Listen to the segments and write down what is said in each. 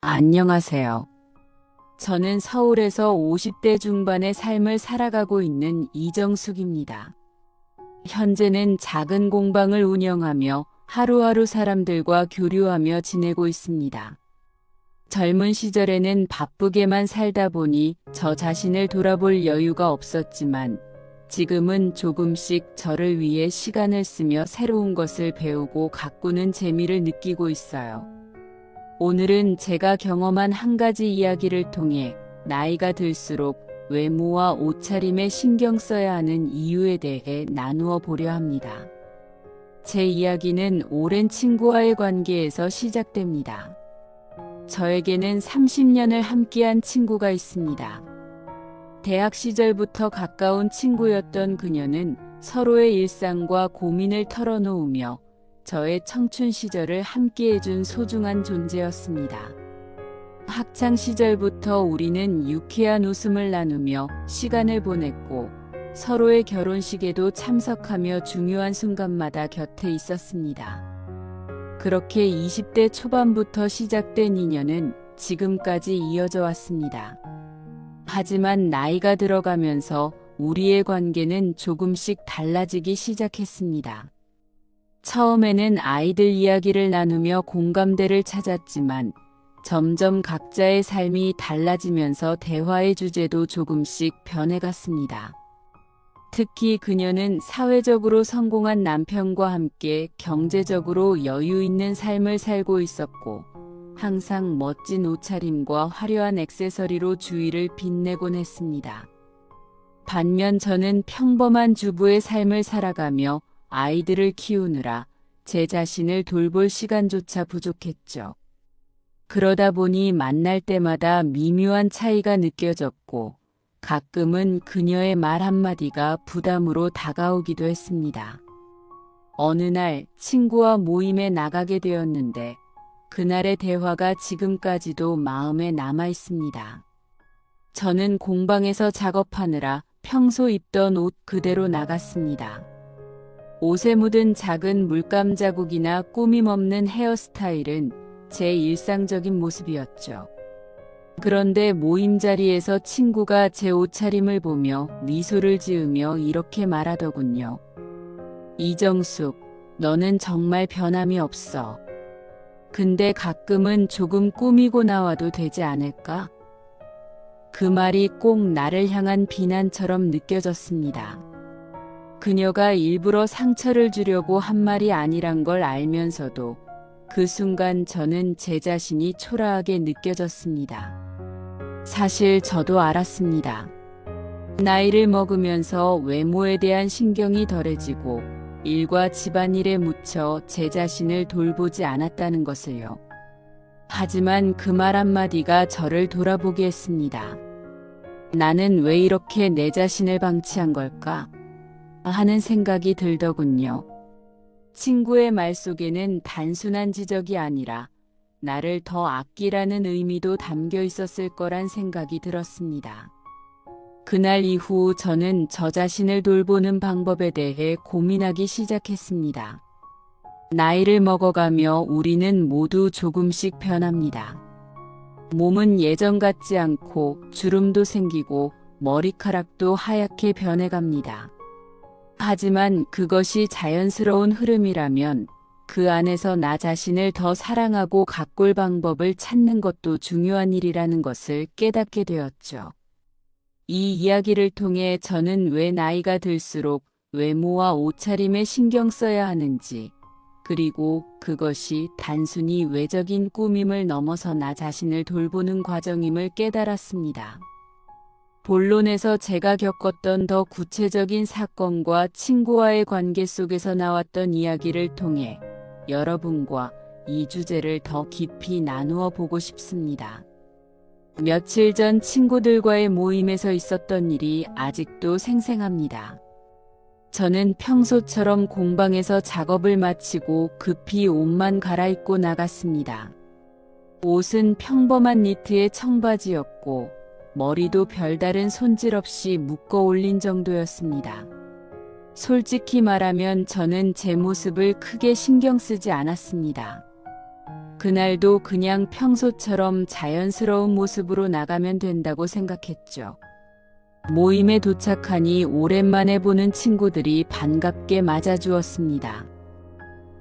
안녕하세요. 저는 서울에서 50대 중반의 삶을 살아가고 있는 이정숙입니다. 현재는 작은 공방을 운영하며 하루하루 사람들과 교류하며 지내고 있습니다. 젊은 시절에는 바쁘게만 살다 보니 저 자신을 돌아볼 여유가 없었지만 지금은 조금씩 저를 위해 시간을 쓰며 새로운 것을 배우고 가꾸는 재미를 느끼고 있어요. 오늘은 제가 경험한 한 가지 이야기를 통해 나이가 들수록 외모와 옷차림에 신경 써야 하는 이유에 대해 나누어 보려 합니다. 제 이야기는 오랜 친구와의 관계에서 시작됩니다. 저에게는 30년을 함께한 친구가 있습니다. 대학 시절부터 가까운 친구였던 그녀는 서로의 일상과 고민을 털어놓으며 저의 청춘 시절을 함께해준 소중한 존재였습니다. 학창 시절부터 우리는 유쾌한 웃음을 나누며 시간을 보냈고 서로의 결혼식에도 참석하며 중요한 순간마다 곁에 있었습니다. 그렇게 20대 초반부터 시작된 인연은 지금까지 이어져 왔습니다. 하지만 나이가 들어가면서 우리의 관계는 조금씩 달라지기 시작했습니다. 처음에는 아이들 이야기를 나누며 공감대를 찾았지만 점점 각자의 삶이 달라지면서 대화의 주제도 조금씩 변해갔습니다. 특히 그녀는 사회적으로 성공한 남편과 함께 경제적으로 여유 있는 삶을 살고 있었고 항상 멋진 옷차림과 화려한 액세서리로 주위를 빛내곤 했습니다. 반면 저는 평범한 주부의 삶을 살아가며 아이들을 키우느라 제 자신을 돌볼 시간조차 부족했죠. 그러다 보니 만날 때마다 미묘한 차이가 느껴졌고 가끔은 그녀의 말 한마디가 부담으로 다가오기도 했습니다. 어느 날 친구와 모임에 나가게 되었는데 그날의 대화가 지금까지도 마음에 남아 있습니다. 저는 공방에서 작업하느라 평소 입던 옷 그대로 나갔습니다. 옷에 묻은 작은 물감 자국이나 꾸밈 없는 헤어스타일은 제 일상적인 모습이었죠. 그런데 모임 자리에서 친구가 제 옷차림을 보며 미소를 지으며 이렇게 말하더군요. 이정숙, 너는 정말 변함이 없어. 근데 가끔은 조금 꾸미고 나와도 되지 않을까? 그 말이 꼭 나를 향한 비난처럼 느껴졌습니다. 그녀가 일부러 상처를 주려고 한 말이 아니란 걸 알면서도 그 순간 저는 제 자신이 초라하게 느껴졌습니다. 사실 저도 알았습니다. 나이를 먹으면서 외모에 대한 신경이 덜해지고 일과 집안일에 묻혀 제 자신을 돌보지 않았다는 것을요. 하지만 그 말 한마디가 저를 돌아보게 했습니다. 나는 왜 이렇게 내 자신을 방치한 걸까? 하는 생각이 들더군요. 친구의 말 속에는 단순한 지적이 아니라 나를 더 아끼라는 의미도 담겨 있었을 거란 생각이 들었습니다. 그날 이후 저는 저 자신을 돌보는 방법에 대해 고민하기 시작했습니다. 나이를 먹어가며 우리는 모두 조금씩 변합니다. 몸은 예전 같지 않고 주름도 생기고 머리카락도 하얗게 변해갑니다. 하지만 그것이 자연스러운 흐름이라면 그 안에서 나 자신을 더 사랑하고 가꿀 방법을 찾는 것도 중요한 일이라는 것을 깨닫게 되었죠. 이 이야기를 통해 저는 왜 나이가 들수록 외모와 옷차림에 신경 써야 하는지, 그리고 그것이 단순히 외적인 꾸밈을 넘어서 나 자신을 돌보는 과정임을 깨달았습니다. 본론에서 제가 겪었던 더 구체적인 사건과 친구와의 관계 속에서 나왔던 이야기를 통해 여러분과 이 주제를 더 깊이 나누어 보고 싶습니다. 며칠 전 친구들과의 모임에서 있었던 일이 아직도 생생합니다. 저는 평소처럼 공방에서 작업을 마치고 급히 옷만 갈아입고 나갔습니다. 옷은 평범한 니트의 청바지였고 머리도 별다른 손질 없이 묶어 올린 정도였습니다. 솔직히 말하면 저는 제 모습을 크게 신경 쓰지 않았습니다. 그날도 그냥 평소처럼 자연스러운 모습으로 나가면 된다고 생각했죠. 모임에 도착하니 오랜만에 보는 친구들이 반갑게 맞아주었습니다.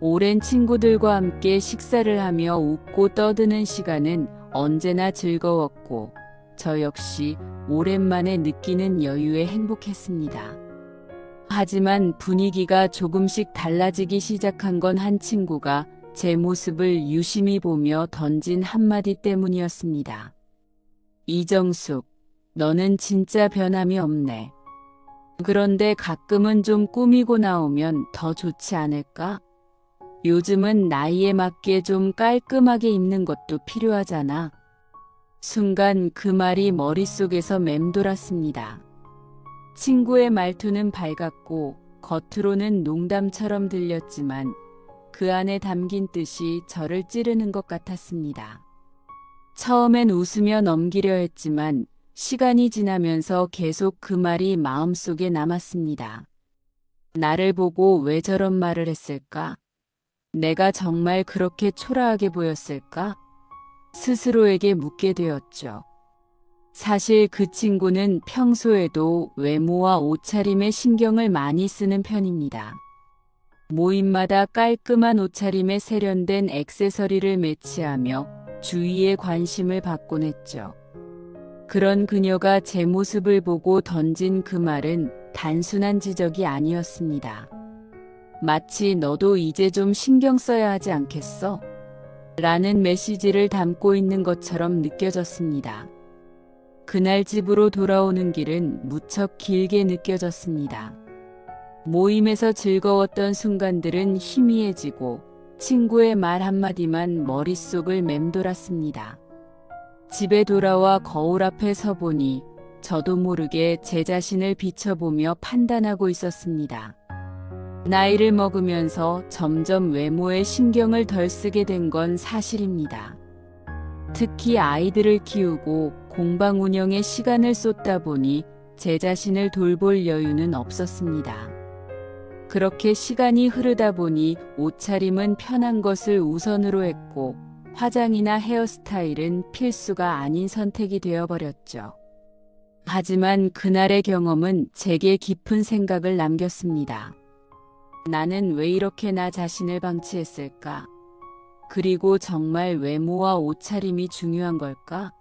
오랜 친구들과 함께 식사를 하며 웃고 떠드는 시간은 언제나 즐거웠고 저 역시 오랜만에 느끼는 여유에 행복했습니다. 하지만 분위기가 조금씩 달라지기 시작한 건 한 친구가 제 모습을 유심히 보며 던진 한마디 때문이었습니다. 이정숙, 너는 진짜 변함이 없네. 그런데 가끔은 좀 꾸미고 나오면 더 좋지 않을까? 요즘은 나이에 맞게 좀 깔끔하게 입는 것도 필요하잖아. 순간 그 말이 머릿속에서 맴돌았습니다. 친구의 말투는 밝았고 겉으로는 농담처럼 들렸지만 그 안에 담긴 뜻이 저를 찌르는 것 같았습니다. 처음엔 웃으며 넘기려 했지만 시간이 지나면서 계속 그 말이 마음속에 남았습니다. 나를 보고 왜 저런 말을 했을까? 내가 정말 그렇게 초라하게 보였을까? 스스로에게 묻게 되었죠. 사실 그 친구는 평소에도 외모와 옷차림에 신경을 많이 쓰는 편입니다. 모임마다 깔끔한 옷차림에 세련된 액세서리를 매치하며 주위의 관심을 받곤 했죠. 그런 그녀가 제 모습을 보고 던진 그 말은 단순한 지적이 아니었습니다. 마치 너도 이제 좀 신경 써야 하지 않겠어? 라는 메시지를 담고 있는 것처럼 느껴졌습니다. 그날 집으로 돌아오는 길은 무척 길게 느껴졌습니다. 모임에서 즐거웠던 순간들은 희미해지고 친구의 말 한마디만 머릿속을 맴돌았습니다. 집에 돌아와 거울 앞에 서보니 저도 모르게 제 자신을 비춰보며 판단하고 있었습니다. 나이를 먹으면서 점점 외모에 신경을 덜 쓰게 된 건 사실입니다. 특히 아이들을 키우고 공방 운영에 시간을 쏟다 보니 제 자신을 돌볼 여유는 없었습니다. 그렇게 시간이 흐르다 보니 옷차림은 편한 것을 우선으로 했고 화장이나 헤어스타일은 필수가 아닌 선택이 되어버렸죠. 하지만 그날의 경험은 제게 깊은 생각을 남겼습니다. 나는 왜 이렇게 나 자신을 방치했을까? 그리고 정말 외모와 옷차림이 중요한 걸까?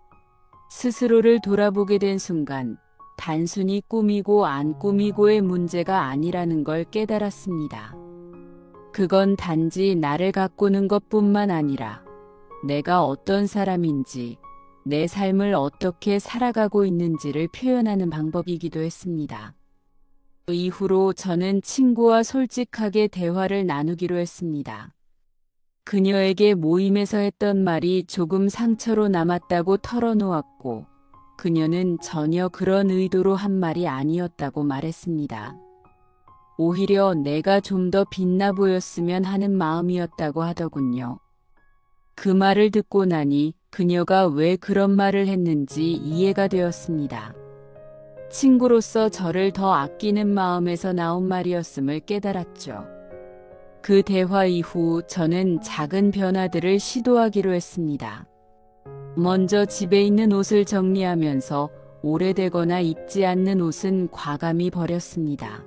스스로를 돌아보게 된 순간 단순히 꾸미고 안 꾸미고의 문제가 아니라는 걸 깨달았습니다. 그건 단지 나를 가꾸는 것뿐만 아니라 내가 어떤 사람인지, 내 삶을 어떻게 살아가고 있는지를 표현하는 방법이기도 했습니다. 이후로 저는 친구와 솔직하게 대화를 나누기로 했습니다. 그녀에게 모임에서 했던 말이 조금 상처로 남았다고 털어놓았고 그녀는 전혀 그런 의도로 한 말이 아니었다고 말했습니다. 오히려 내가 좀 더 빛나 보였으면 하는 마음이었다고 하더군요. 그 말을 듣고 나니 그녀가 왜 그런 말을 했는지 이해가 되었습니다. 친구로서 저를 더 아끼는 마음에서 나온 말이었음을 깨달았죠. 그 대화 이후 저는 작은 변화들을 시도하기로 했습니다. 먼저 집에 있는 옷을 정리하면서 오래되거나 입지 않는 옷은 과감히 버렸습니다.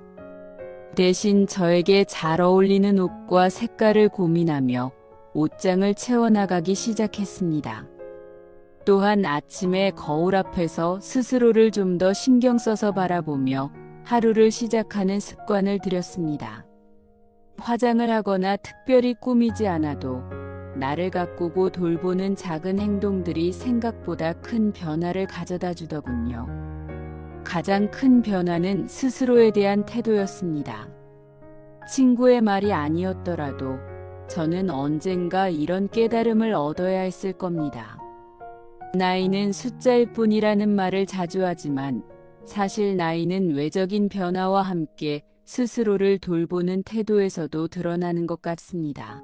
대신 저에게 잘 어울리는 옷과 색깔을 고민하며 옷장을 채워나가기 시작했습니다. 또한 아침에 거울 앞에서 스스로를 좀 더 신경 써서 바라보며 하루를 시작하는 습관을 들였습니다. 화장을 하거나 특별히 꾸미지 않아도 나를 가꾸고 돌보는 작은 행동들이 생각보다 큰 변화를 가져다 주더군요. 가장 큰 변화는 스스로에 대한 태도였습니다. 친구의 말이 아니었더라도 저는 언젠가 이런 깨달음을 얻어야 했을 겁니다. 나이는 숫자일 뿐이라는 말을 자주 하지만 사실 나이는 외적인 변화와 함께 스스로를 돌보는 태도에서도 드러나는 것 같습니다.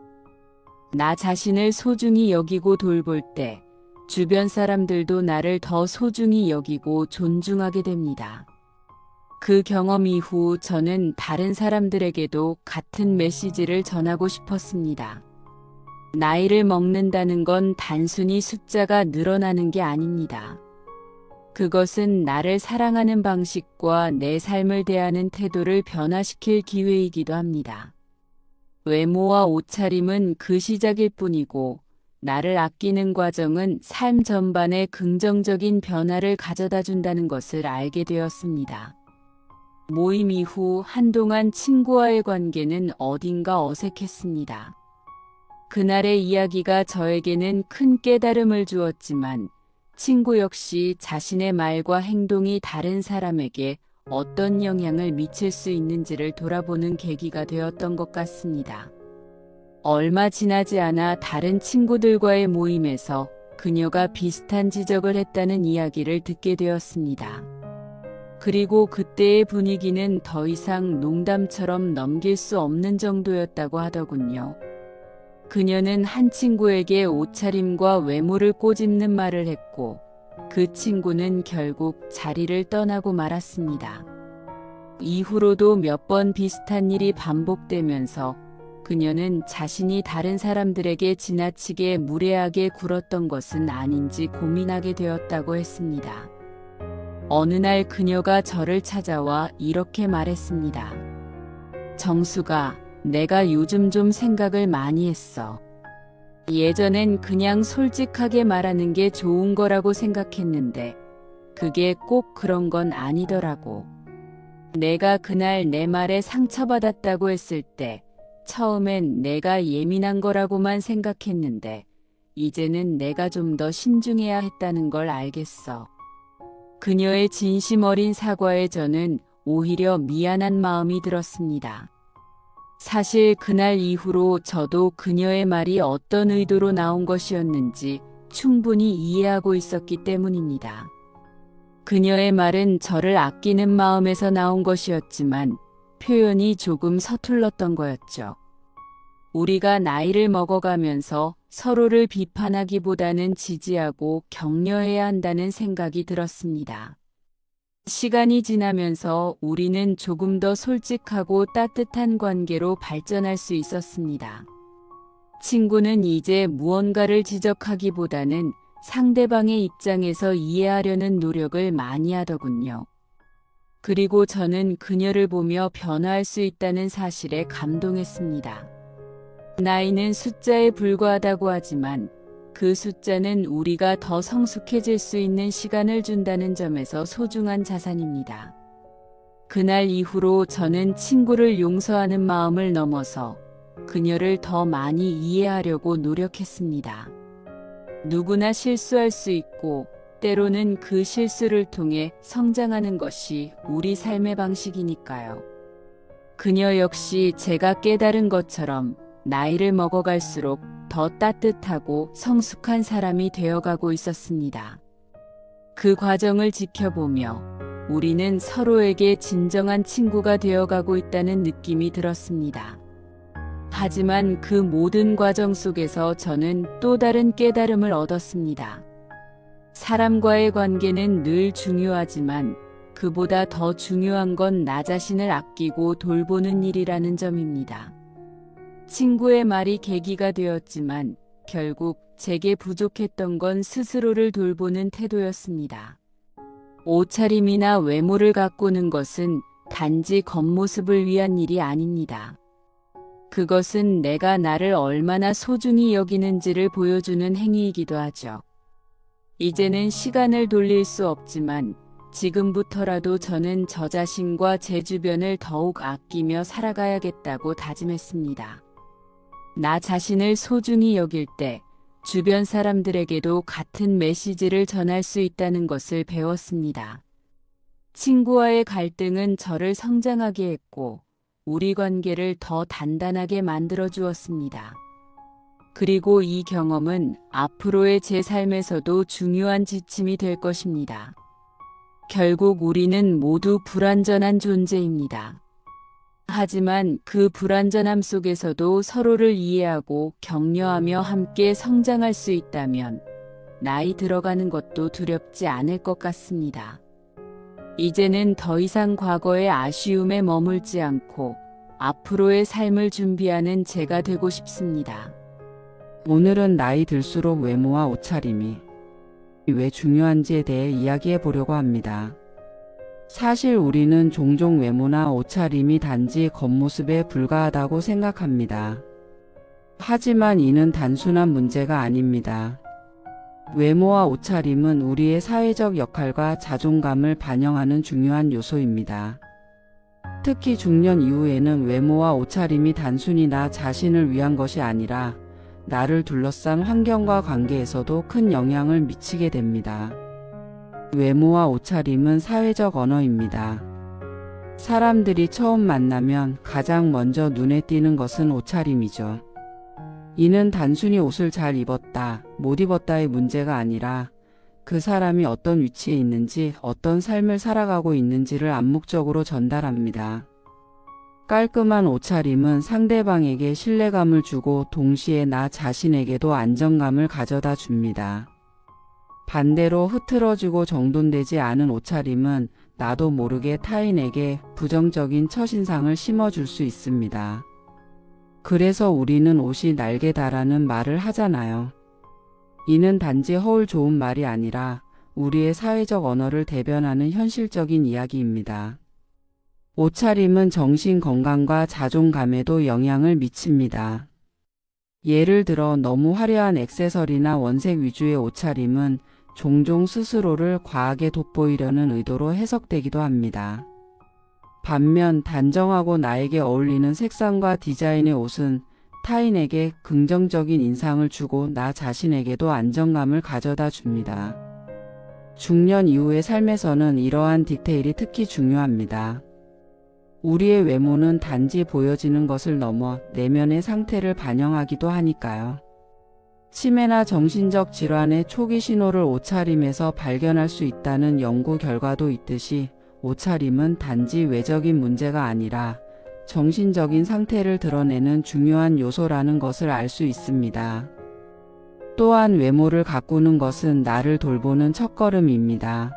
나 자신을 소중히 여기고 돌볼 때 주변 사람들도 나를 더 소중히 여기고 존중하게 됩니다. 그 경험 이후 저는 다른 사람들에게도 같은 메시지를 전하고 싶었습니다. 나이를 먹는다는 건 단순히 숫자가 늘어나는 게 아닙니다. 그것은 나를 사랑하는 방식과 내 삶을 대하는 태도를 변화시킬 기회이기도 합니다. 외모와 옷차림은 그 시작일 뿐이고, 나를 아끼는 과정은 삶 전반에 긍정적인 변화를 가져다 준다는 것을 알게 되었습니다. 모임 이후 한동안 친구와의 관계는 어딘가 어색했습니다. 그날의 이야기가 저에게는 큰 깨달음을 주었지만, 친구 역시 자신의 말과 행동이 다른 사람에게 어떤 영향을 미칠 수 있는지를 돌아보는 계기가 되었던 것 같습니다. 얼마 지나지 않아 다른 친구들과의 모임에서 그녀가 비슷한 지적을 했다는 이야기를 듣게 되었습니다. 그리고 그때의 분위기는 더 이상 농담처럼 넘길 수 없는 정도였다고 하더군요. 그녀는 한 친구에게 옷차림과 외모를 꼬집는 말을 했고, 그 친구는 결국 자리를 떠나고 말았습니다. 이후로도 몇 번 비슷한 일이 반복되면서 그녀는 자신이 다른 사람들에게 지나치게 무례하게 굴었던 것은 아닌지 고민하게 되었다고 했습니다. 어느 날 그녀가 저를 찾아와 이렇게 말했습니다. 정수가, 내가 요즘 좀 생각을 많이 했어. 예전엔 그냥 솔직하게 말하는 게 좋은 거라고 생각했는데, 그게 꼭 그런 건 아니더라고. 내가 그날 내 말에 상처받았다고 했을 때, 처음엔 내가 예민한 거라고만 생각했는데, 이제는 내가 좀 더 신중해야 했다는 걸 알겠어. 그녀의 진심 어린 사과에 저는 오히려 미안한 마음이 들었습니다. 사실 그날 이후로 저도 그녀의 말이 어떤 의도로 나온 것이었는지 충분히 이해하고 있었기 때문입니다. 그녀의 말은 저를 아끼는 마음에서 나온 것이었지만 표현이 조금 서툴렀던 거였죠. 우리가 나이를 먹어가면서 서로를 비판하기보다는 지지하고 격려해야 한다는 생각이 들었습니다. 시간이 지나면서 우리는 조금 더 솔직하고 따뜻한 관계로 발전할 수 있었습니다. 친구는 이제 무언가를 지적하기보다는 상대방의 입장에서 이해하려는 노력을 많이 하더군요. 그리고 저는 그녀를 보며 변화할 수 있다는 사실에 감동했습니다. 나이는 숫자에 불과하다고 하지만 그 숫자는 우리가 더 성숙해질 수 있는 시간을 준다는 점에서 소중한 자산입니다. 그날 이후로 저는 친구를 용서하는 마음을 넘어서 그녀를 더 많이 이해하려고 노력했습니다. 누구나 실수할 수 있고 때로는 그 실수를 통해 성장하는 것이 우리 삶의 방식이니까요. 그녀 역시 제가 깨달은 것처럼 나이를 먹어갈수록 더 따뜻하고 성숙한 사람이 되어가고 있었습니다. 그 과정을 지켜보며 우리는 서로에게 진정한 친구가 되어가고 있다는 느낌이 들었습니다. 하지만 그 모든 과정 속에서 저는 또 다른 깨달음을 얻었습니다. 사람과의 관계는 늘 중요하지만 그보다 더 중요한 건 나 자신을 아끼고 돌보는 일이라는 점입니다. 친구의 말이 계기가 되었지만 결국 제게 부족했던 건 스스로를 돌보는 태도였습니다. 옷차림이나 외모를 가꾸는 것은 단지 겉모습을 위한 일이 아닙니다. 그것은 내가 나를 얼마나 소중히 여기는지를 보여주는 행위이기도 하죠. 이제는 시간을 돌릴 수 없지만 지금부터라도 저는 저 자신과 제 주변을 더욱 아끼며 살아가야겠다고 다짐했습니다. 나 자신을 소중히 여길 때 주변 사람들에게도 같은 메시지를 전할 수 있다는 것을 배웠습니다. 친구와의 갈등은 저를 성장하게 했고 우리 관계를 더 단단하게 만들어 주었습니다. 그리고 이 경험은 앞으로의 제 삶에서도 중요한 지침이 될 것입니다. 결국 우리는 모두 불완전한 존재입니다. 하지만 그 불완전함 속에서도 서로를 이해하고 격려하며 함께 성장할 수 있다면 나이 들어가는 것도 두렵지 않을 것 같습니다. 이제는 더 이상 과거의 아쉬움에 머물지 않고 앞으로의 삶을 준비하는 제가 되고 싶습니다. 오늘은 나이 들수록 외모와 옷차림이 왜 중요한지에 대해 이야기해 보려고 합니다. 사실 우리는 종종 외모나 옷차림이 단지 겉모습에 불과하다고 생각합니다. 하지만 이는 단순한 문제가 아닙니다. 외모와 옷차림은 우리의 사회적 역할과 자존감을 반영하는 중요한 요소입니다. 특히 중년 이후에는 외모와 옷차림이 단순히 나 자신을 위한 것이 아니라 나를 둘러싼 환경과 관계에서도 큰 영향을 미치게 됩니다. 외모와 옷차림은 사회적 언어입니다. 사람들이 처음 만나면 가장 먼저 눈에 띄는 것은 옷차림이죠. 이는 단순히 옷을 잘 입었다, 못 입었다의 문제가 아니라 그 사람이 어떤 위치에 있는지, 어떤 삶을 살아가고 있는지를 암묵적으로 전달합니다. 깔끔한 옷차림은 상대방에게 신뢰감을 주고 동시에 나 자신에게도 안정감을 가져다 줍니다. 반대로 흐트러지고 정돈되지 않은 옷차림은 나도 모르게 타인에게 부정적인 첫인상을 심어줄 수 있습니다. 그래서 우리는 옷이 날개다라는 말을 하잖아요. 이는 단지 허울 좋은 말이 아니라 우리의 사회적 언어를 대변하는 현실적인 이야기입니다. 옷차림은 정신 건강과 자존감에도 영향을 미칩니다. 예를 들어 너무 화려한 액세서리나 원색 위주의 옷차림은 종종 스스로를 과하게 돋보이려는 의도로 해석되기도 합니다. 반면 단정하고 나에게 어울리는 색상과 디자인의 옷은 타인에게 긍정적인 인상을 주고 나 자신에게도 안정감을 가져다 줍니다. 중년 이후의 삶에서는 이러한 디테일이 특히 중요합니다. 우리의 외모는 단지 보여지는 것을 넘어 내면의 상태를 반영하기도 하니까요. 치매나 정신적 질환의 초기 신호를 옷차림에서 발견할 수 있다는 연구 결과도 있듯이 옷차림은 단지 외적인 문제가 아니라 정신적인 상태를 드러내는 중요한 요소라는 것을 알 수 있습니다. 또한 외모를 가꾸는 것은 나를 돌보는 첫걸음입니다.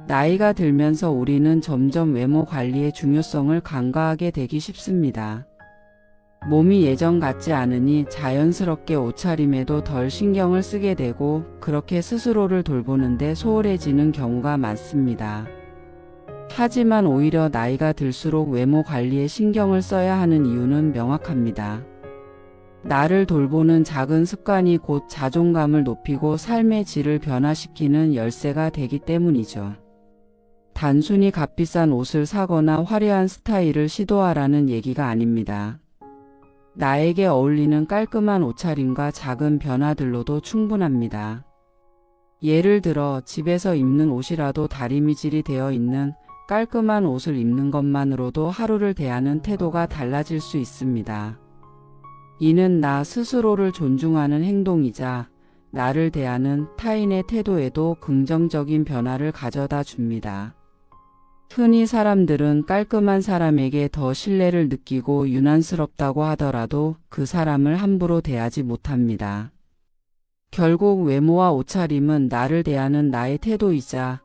나이가 들면서 우리는 점점 외모 관리의 중요성을 간과하게 되기 쉽습니다. 몸이 예전 같지 않으니 자연스럽게 옷차림에도 덜 신경을 쓰게 되고 그렇게 스스로를 돌보는데 소홀해지는 경우가 많습니다. 하지만 오히려 나이가 들수록 외모 관리에 신경을 써야 하는 이유는 명확합니다. 나를 돌보는 작은 습관이 곧 자존감을 높이고 삶의 질을 변화시키는 열쇠가 되기 때문이죠. 단순히 값비싼 옷을 사거나 화려한 스타일을 시도하라는 얘기가 아닙니다. 나에게 어울리는 깔끔한 옷차림과 작은 변화들로도 충분합니다. 예를 들어 집에서 입는 옷이라도 다리미질이 되어 있는 깔끔한 옷을 입는 것만으로도 하루를 대하는 태도가 달라질 수 있습니다. 이는 나 스스로를 존중하는 행동이자 나를 대하는 타인의 태도에도 긍정적인 변화를 가져다 줍니다. 흔히 사람들은 깔끔한 사람에게 더 신뢰를 느끼고 유난스럽다고 하더라도 그 사람을 함부로 대하지 못합니다. 결국 외모와 옷차림은 나를 대하는 나의 태도이자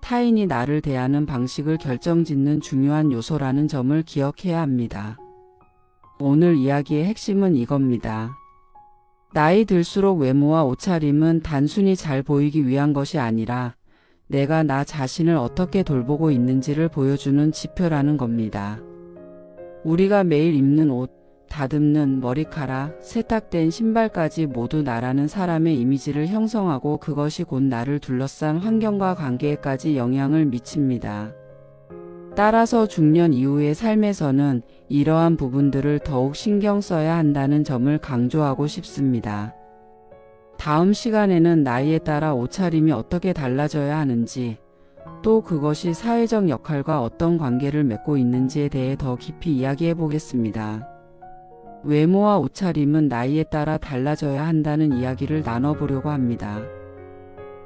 타인이 나를 대하는 방식을 결정짓는 중요한 요소라는 점을 기억해야 합니다. 오늘 이야기의 핵심은 이겁니다. 나이 들수록 외모와 옷차림은 단순히 잘 보이기 위한 것이 아니라 내가 나 자신을 어떻게 돌보고 있는지를 보여주는 지표라는 겁니다. 우리가 매일 입는 옷, 다듬는 머리카락, 세탁된 신발까지 모두 나라는 사람의 이미지를 형성하고 그것이 곧 나를 둘러싼 환경과 관계에까지 영향을 미칩니다. 따라서 중년 이후의 삶에서는 이러한 부분들을 더욱 신경 써야 한다는 점을 강조하고 싶습니다. 다음 시간에는 나이에 따라 옷차림이 어떻게 달라져야 하는지, 또 그것이 사회적 역할과 어떤 관계를 맺고 있는지에 대해 더 깊이 이야기해 보겠습니다. 외모와 옷차림은 나이에 따라 달라져야 한다는 이야기를 나눠보려고 합니다.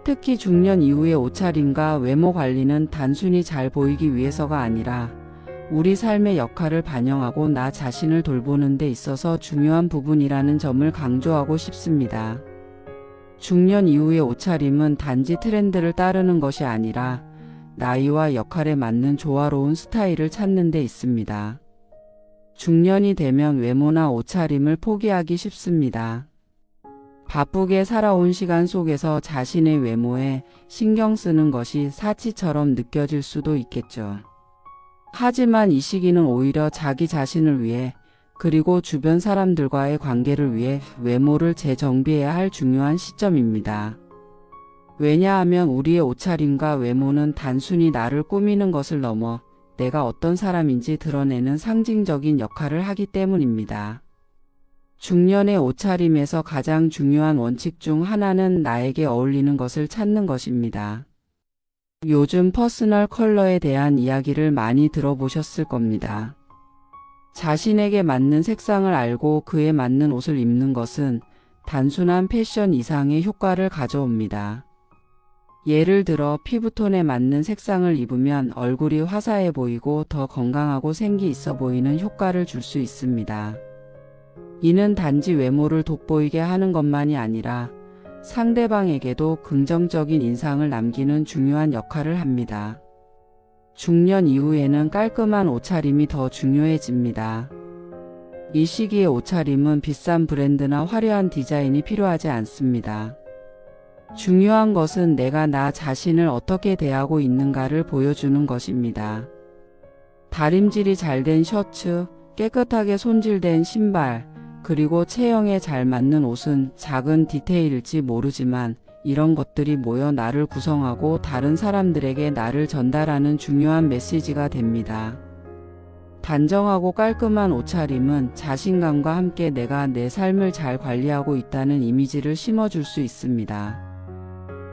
특히 중년 이후의 옷차림과 외모 관리는 단순히 잘 보이기 위해서가 아니라 우리 삶의 역할을 반영하고 나 자신을 돌보는 데 있어서 중요한 부분이라는 점을 강조하고 싶습니다. 중년 이후의 옷차림은 단지 트렌드를 따르는 것이 아니라 나이와 역할에 맞는 조화로운 스타일을 찾는 데 있습니다. 중년이 되면 외모나 옷차림을 포기하기 쉽습니다. 바쁘게 살아온 시간 속에서 자신의 외모에 신경 쓰는 것이 사치처럼 느껴질 수도 있겠죠. 하지만 이 시기는 오히려 자기 자신을 위해 그리고 주변 사람들과의 관계를 위해 외모를 재정비해야 할 중요한 시점입니다. 왜냐하면 우리의 옷차림과 외모는 단순히 나를 꾸미는 것을 넘어 내가 어떤 사람인지 드러내는 상징적인 역할을 하기 때문입니다. 중년의 옷차림에서 가장 중요한 원칙 중 하나는 나에게 어울리는 것을 찾는 것입니다. 요즘 퍼스널 컬러에 대한 이야기를 많이 들어보셨을 겁니다. 자신에게 맞는 색상을 알고 그에 맞는 옷을 입는 것은 단순한 패션 이상의 효과를 가져옵니다. 예를 들어 피부톤에 맞는 색상을 입으면 얼굴이 화사해 보이고 더 건강하고 생기 있어 보이는 효과를 줄 수 있습니다. 이는 단지 외모를 돋보이게 하는 것만이 아니라 상대방에게도 긍정적인 인상을 남기는 중요한 역할을 합니다. 중년 이후에는 깔끔한 옷차림이 더 중요해집니다. 이 시기의 옷차림은 비싼 브랜드나 화려한 디자인이 필요하지 않습니다. 중요한 것은 내가 나 자신을 어떻게 대하고 있는가를 보여주는 것입니다. 다림질이 잘 된 셔츠, 깨끗하게 손질된 신발, 그리고 체형에 잘 맞는 옷은 작은 디테일일지 모르지만 이런 것들이 모여 나를 구성하고 다른 사람들에게 나를 전달하는 중요한 메시지가 됩니다. 단정하고 깔끔한 옷차림은 자신감과 함께 내가 내 삶을 잘 관리하고 있다는 이미지를 심어줄 수 있습니다.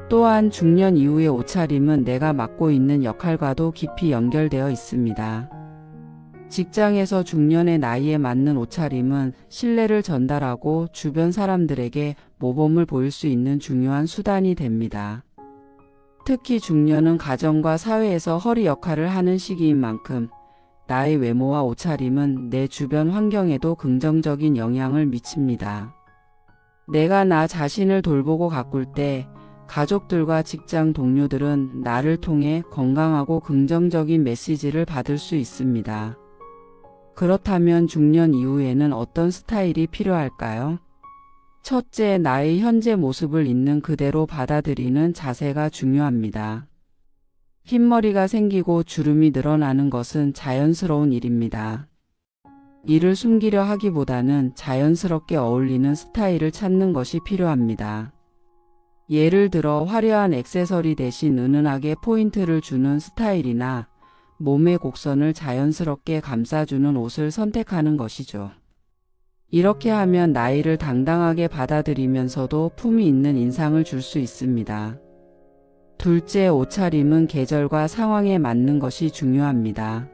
또한 중년 이후의 옷차림은 내가 맡고 있는 역할과도 깊이 연결되어 있습니다. 직장에서 중년의 나이에 맞는 옷차림은 신뢰를 전달하고 주변 사람들에게 모범을 보일 수 있는 중요한 수단이 됩니다. 특히 중년은 가정과 사회에서 허리 역할을 하는 시기인 만큼 나의 외모와 옷차림은 내 주변 환경에도 긍정적인 영향을 미칩니다. 내가 나 자신을 돌보고 가꿀 때 가족들과 직장 동료들은 나를 통해 건강하고 긍정적인 메시지를 받을 수 있습니다. 그렇다면 중년 이후에는 어떤 스타일이 필요할까요? 첫째, 나의 현재 모습을 있는 그대로 받아들이는 자세가 중요합니다. 흰머리가 생기고 주름이 늘어나는 것은 자연스러운 일입니다. 이를 숨기려 하기보다는 자연스럽게 어울리는 스타일을 찾는 것이 필요합니다. 예를 들어 화려한 액세서리 대신 은은하게 포인트를 주는 스타일이나 몸의 곡선을 자연스럽게 감싸주는 옷을 선택하는 것이죠. 이렇게 하면 나이를 당당하게 받아들이면서도 품위 있는 인상을 줄 수 있습니다. 둘째, 옷차림은 계절과 상황에 맞는 것이 중요합니다.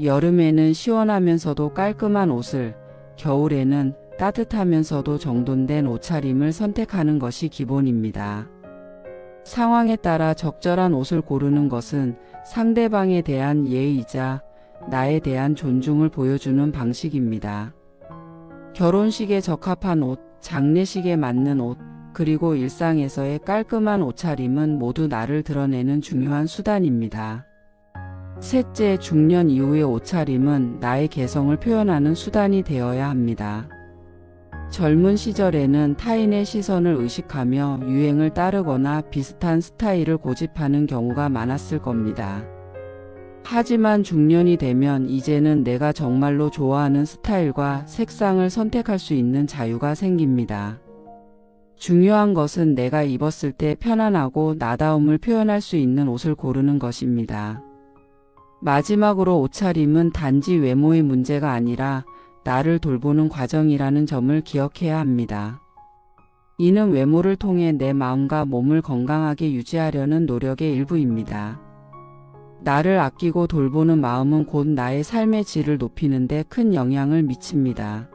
여름에는 시원하면서도 깔끔한 옷을, 겨울에는 따뜻하면서도 정돈된 옷차림을 선택하는 것이 기본입니다. 상황에 따라 적절한 옷을 고르는 것은 상대방에 대한 예의이자 나에 대한 존중을 보여주는 방식입니다. 결혼식에 적합한 옷, 장례식에 맞는 옷, 그리고 일상에서의 깔끔한 옷차림은 모두 나를 드러내는 중요한 수단입니다. 셋째, 중년 이후의 옷차림은 나의 개성을 표현하는 수단이 되어야 합니다. 젊은 시절에는 타인의 시선을 의식하며 유행을 따르거나 비슷한 스타일을 고집하는 경우가 많았을 겁니다. 하지만 중년이 되면 이제는 내가 정말로 좋아하는 스타일과 색상을 선택할 수 있는 자유가 생깁니다. 중요한 것은 내가 입었을 때 편안하고 나다움을 표현할 수 있는 옷을 고르는 것입니다. 마지막으로 옷차림은 단지 외모의 문제가 아니라 나를 돌보는 과정이라는 점을 기억해야 합니다. 이는 외모를 통해 내 마음과 몸을 건강하게 유지하려는 노력의 일부입니다. 나를 아끼고 돌보는 마음은 곧 나의 삶의 질을 높이는 데 큰 영향을 미칩니다.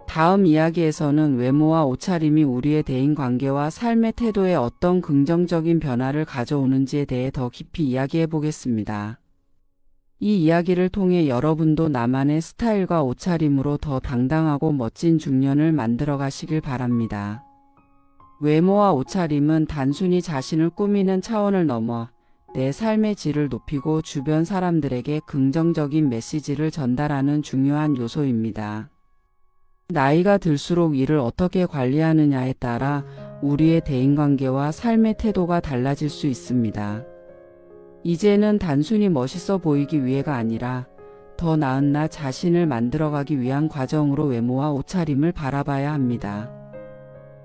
다음 이야기에서는 외모와 옷차림이 우리의 대인관계와 삶의 태도에 어떤 긍정적인 변화를 가져오는지에 대해 더 깊이 이야기해 보겠습니다. 이 이야기를 통해 여러분도 나만의 스타일과 옷차림으로 더 당당하고 멋진 중년을 만들어 가시길 바랍니다. 외모와 옷차림은 단순히 자신을 꾸미는 차원을 넘어 내 삶의 질을 높이고 주변 사람들에게 긍정적인 메시지를 전달하는 중요한 요소입니다. 나이가 들수록 이를 어떻게 관리하느냐에 따라 우리의 대인관계와 삶의 태도가 달라질 수 있습니다. 이제는 단순히 멋있어 보이기 위해가 아니라 더 나은 나 자신을 만들어가기 위한 과정으로 외모와 옷차림을 바라봐야 합니다.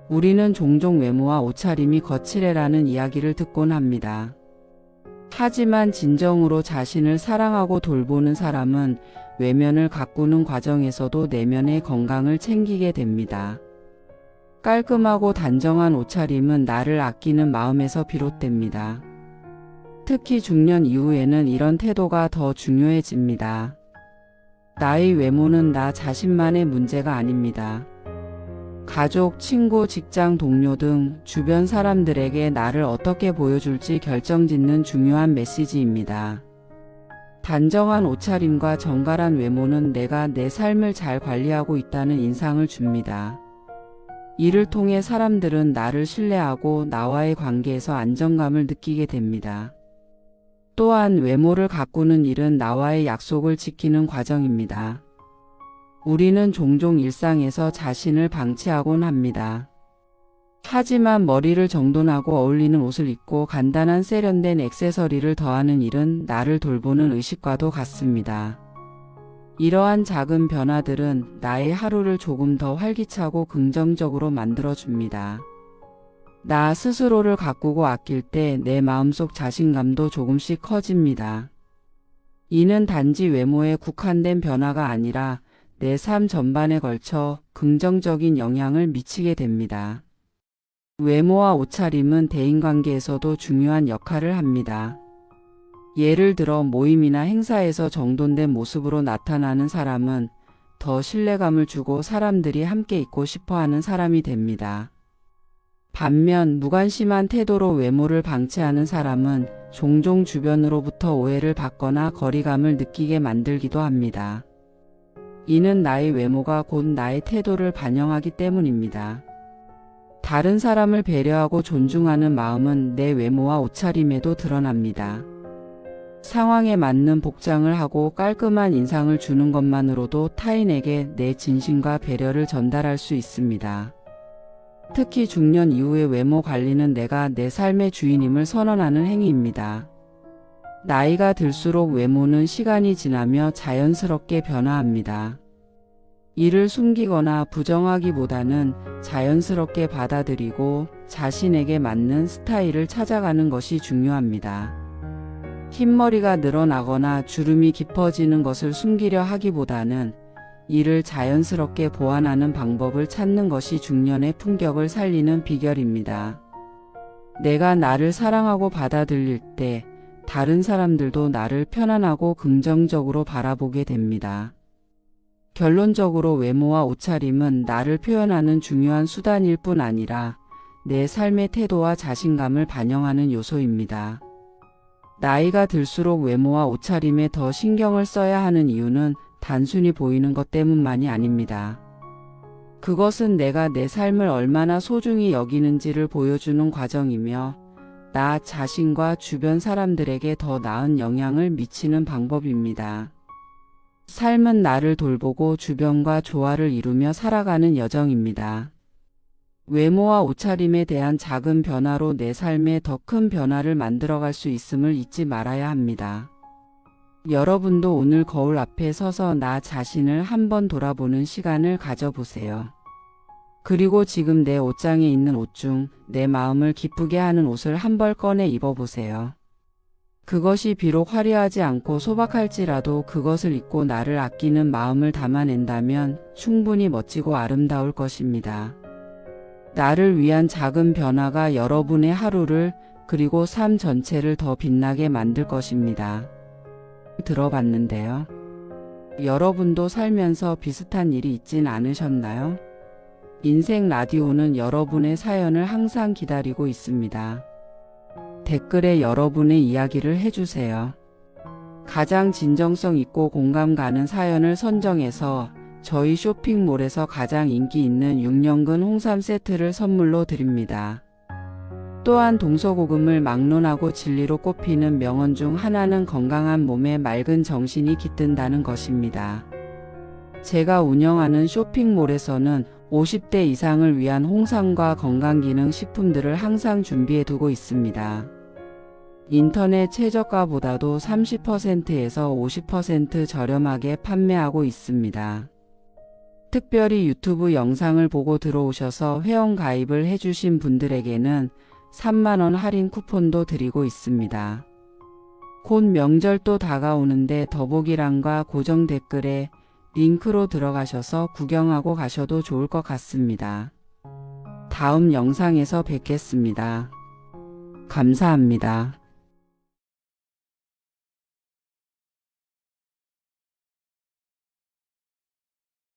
우리는 종종 외모와 옷차림이 거칠애라는 이야기를 듣곤 합니다. 하지만 진정으로 자신을 사랑하고 돌보는 사람은 외면을 가꾸는 과정에서도 내면의 건강을 챙기게 됩니다. 깔끔하고 단정한 옷차림은 나를 아끼는 마음에서 비롯됩니다. 특히 중년 이후에는 이런 태도가 더 중요해집니다. 나의 외모는 나 자신만의 문제가 아닙니다. 가족, 친구, 직장 동료 등 주변 사람들에게 나를 어떻게 보여줄지 결정짓는 중요한 메시지입니다. 단정한 옷차림과 정갈한 외모는 내가 내 삶을 잘 관리하고 있다는 인상을 줍니다. 이를 통해 사람들은 나를 신뢰하고 나와의 관계에서 안정감을 느끼게 됩니다. 또한 외모를 가꾸는 일은 나와의 약속을 지키는 과정입니다. 우리는 종종 일상에서 자신을 방치하곤 합니다. 하지만 머리를 정돈하고 어울리는 옷을 입고 간단한 세련된 액세서리를 더하는 일은 나를 돌보는 의식과도 같습니다. 이러한 작은 변화들은 나의 하루를 조금 더 활기차고 긍정적으로 만들어줍니다. 나 스스로를 가꾸고 아낄 때 내 마음속 자신감도 조금씩 커집니다. 이는 단지 외모에 국한된 변화가 아니라 내 삶 전반에 걸쳐 긍정적인 영향을 미치게 됩니다. 외모와 옷차림은 대인관계에서도 중요한 역할을 합니다. 예를 들어 모임이나 행사에서 정돈된 모습으로 나타나는 사람은 더 신뢰감을 주고 사람들이 함께 있고 싶어하는 사람이 됩니다. 반면 무관심한 태도로 외모를 방치하는 사람은 종종 주변으로부터 오해를 받거나 거리감을 느끼게 만들기도 합니다. 이는 나의 외모가 곧 나의 태도를 반영하기 때문입니다. 다른 사람을 배려하고 존중하는 마음은 내 외모와 옷차림에도 드러납니다. 상황에 맞는 복장을 하고 깔끔한 인상을 주는 것만으로도 타인에게 내 진심과 배려를 전달할 수 있습니다. 특히 중년 이후의 외모 관리는 내가 내 삶의 주인임을 선언하는 행위입니다. 나이가 들수록 외모는 시간이 지나며 자연스럽게 변화합니다. 이를 숨기거나 부정하기보다는 자연스럽게 받아들이고 자신에게 맞는 스타일을 찾아가는 것이 중요합니다. 흰머리가 늘어나거나 주름이 깊어지는 것을 숨기려 하기보다는 이를 자연스럽게 보완하는 방법을 찾는 것이 중년의 품격을 살리는 비결입니다. 내가 나를 사랑하고 받아들일 때 다른 사람들도 나를 편안하고 긍정적으로 바라보게 됩니다. 결론적으로 외모와 옷차림은 나를 표현하는 중요한 수단일 뿐 아니라 내 삶의 태도와 자신감을 반영하는 요소입니다. 나이가 들수록 외모와 옷차림에 더 신경을 써야 하는 이유는 단순히 보이는 것 때문만이 아닙니다. 그것은 내가 내 삶을 얼마나 소중히 여기는지를 보여주는 과정이며 나 자신과 주변 사람들에게 더 나은 영향을 미치는 방법입니다. 삶은 나를 돌보고 주변과 조화를 이루며 살아가는 여정입니다. 외모와 옷차림에 대한 작은 변화로 내 삶에 더 큰 변화를 만들어갈 수 있음을 잊지 말아야 합니다. 여러분도 오늘 거울 앞에 서서 나 자신을 한번 돌아보는 시간을 가져보세요. 그리고 지금 내 옷장에 있는 옷 중 내 마음을 기쁘게 하는 옷을 한 벌 꺼내 입어보세요. 그것이 비록 화려하지 않고 소박할지라도 그것을 입고 나를 아끼는 마음을 담아낸다면 충분히 멋지고 아름다울 것입니다. 나를 위한 작은 변화가 여러분의 하루를 그리고 삶 전체를 더 빛나게 만들 것입니다. 들어봤는데요. 여러분도 살면서 비슷한 일이 있진 않으셨나요? 인생 라디오는 여러분의 사연을 항상 기다리고 있습니다. 댓글에 여러분의 이야기를 해주세요. 가장 진정성 있고 공감 가는 사연을 선정해서 저희 쇼핑몰에서 가장 인기 있는 6년근 홍삼 세트를 선물로 드립니다. 또한 동서고금을 막론하고 진리로 꼽히는 명언 중 하나는 건강한 몸에 맑은 정신이 깃든다는 것입니다. 제가 운영하는 쇼핑몰에서는 50대 이상을 위한 홍삼과 건강기능식품들을 항상 준비해 두고 있습니다. 인터넷 최저가보다도 30%에서 50% 저렴하게 판매하고 있습니다. 특별히 유튜브 영상을 보고 들어오셔서 회원 가입을 해주신 분들에게는 3만원 할인 쿠폰도 드리고 있습니다. 곧 명절도 다가오는데 더보기란과 고정 댓글에 링크로 들어가셔서 구경하고 가셔도 좋을 것 같습니다. 다음 영상에서 뵙겠습니다. 감사합니다.